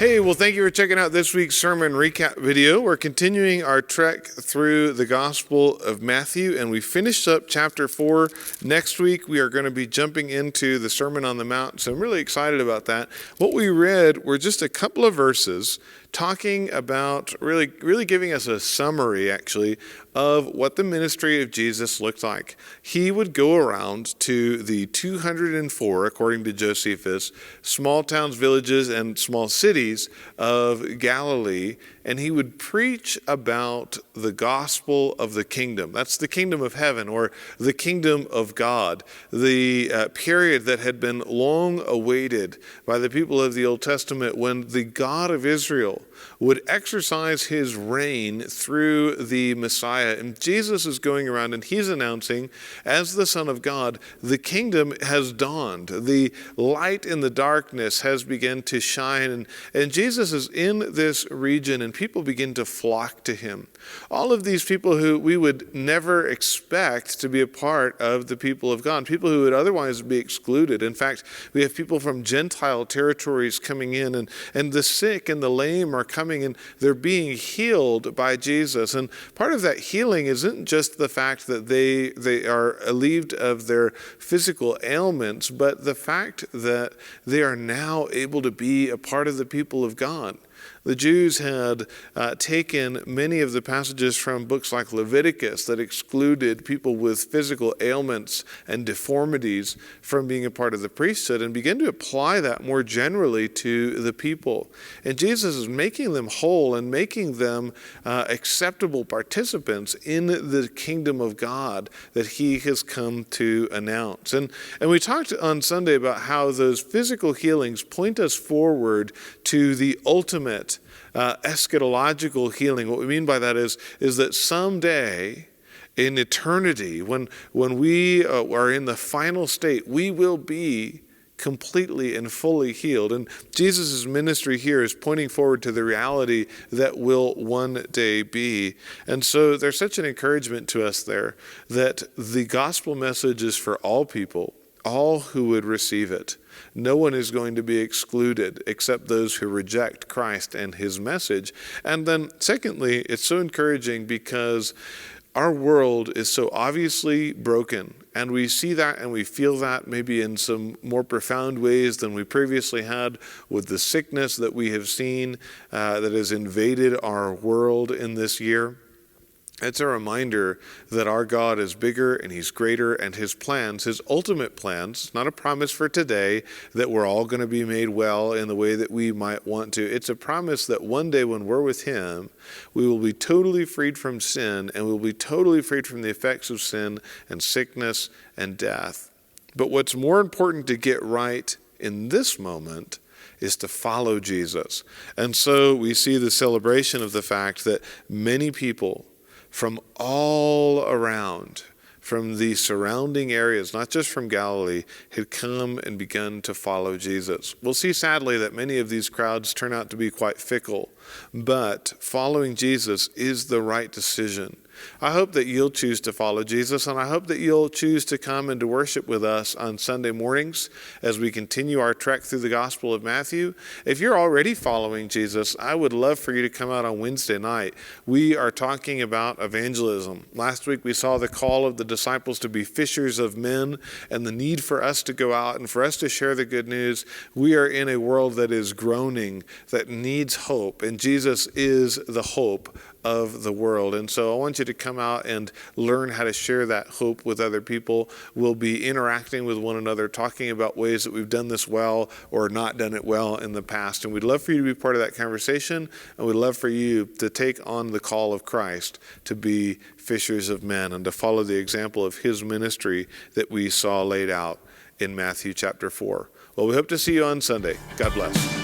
Hey, well, thank you for checking out this week's sermon recap video. We're continuing our trek through the Gospel of Matthew, and we finished up chapter 4. Next week, we are going to be jumping into the Sermon on the Mount, so I'm really excited about that. What we read were just a couple of verses talking about really giving us a summary, actually, of what the ministry of Jesus looked like. He would go around to the 204, according to Josephus, small towns, villages, and small cities of Galilee, and he would preach about the gospel of the kingdom. That's the kingdom of heaven, or the kingdom of God, the period that had been long awaited by the people of the Old Testament when the God of Israel would exercise his reign through the Messiah. And Jesus is going around and he's announcing, as the Son of God, the kingdom has dawned. The light in the darkness has begun to shine. And Jesus is in this region and people begin to flock to him. All of these people who we would never expect to be a part of the people of God, people who would otherwise be excluded. In fact, we have people from Gentile territories coming in, and the sick and the lame are coming and they're being healed by Jesus. And part of that healing isn't just the fact that they are relieved of their physical ailments, but the fact that they are now able to be a part of the people of God. The Jews had taken many of the passages from books like Leviticus that excluded people with physical ailments and deformities from being a part of the priesthood and began to apply that more generally to the people. And Jesus is making them whole and making them acceptable participants in the kingdom of God that he has come to announce. And we talked on Sunday about how those physical healings point us forward to the ultimate eschatological healing. What we mean by that is that someday in eternity, when we are in the final state, we will be completely and fully healed. And Jesus' ministry here is pointing forward to the reality that will one day be. And so there's such an encouragement to us there that the gospel message is for all people, all who would receive it. No one is going to be excluded except those who reject Christ and his message. And then secondly, it's so encouraging because our world is so obviously broken, and we see that and we feel that maybe in some more profound ways than we previously had with the sickness that we have seen that has invaded our world in this year. It's a reminder that our God is bigger and he's greater, and his plans, his ultimate plans, not a promise for today that we're all going to be made well in the way that we might want to. It's a promise that one day when we're with him, we will be totally freed from sin, and we'll be totally freed from the effects of sin and sickness and death. But what's more important to get right in this moment is to follow Jesus. And so we see the celebration of the fact that many people from all around, from the surrounding areas, not just from Galilee, had come and begun to follow Jesus. We'll see sadly that many of these crowds turn out to be quite fickle, but following Jesus is the right decision. I hope that you'll choose to follow Jesus, and I hope that you'll choose to come and to worship with us on Sunday mornings as we continue our trek through the Gospel of Matthew. If you're already following Jesus, I would love for you to come out on Wednesday night. We are talking about evangelism. Last week we saw the call of the disciples to be fishers of men and the need for us to go out and for us to share the good news. We are in a world that is groaning, that needs hope, and Jesus is the hope of the world. And so I want you to come out and learn how to share that hope with other people. We'll be interacting with one another, talking about ways that we've done this well or not done it well in the past. And we'd love for you to be part of that conversation, and we'd love for you to take on the call of Christ to be fishers of men and to follow the example of his ministry that we saw laid out in Matthew chapter 4. Well, we hope to see you on Sunday. God bless.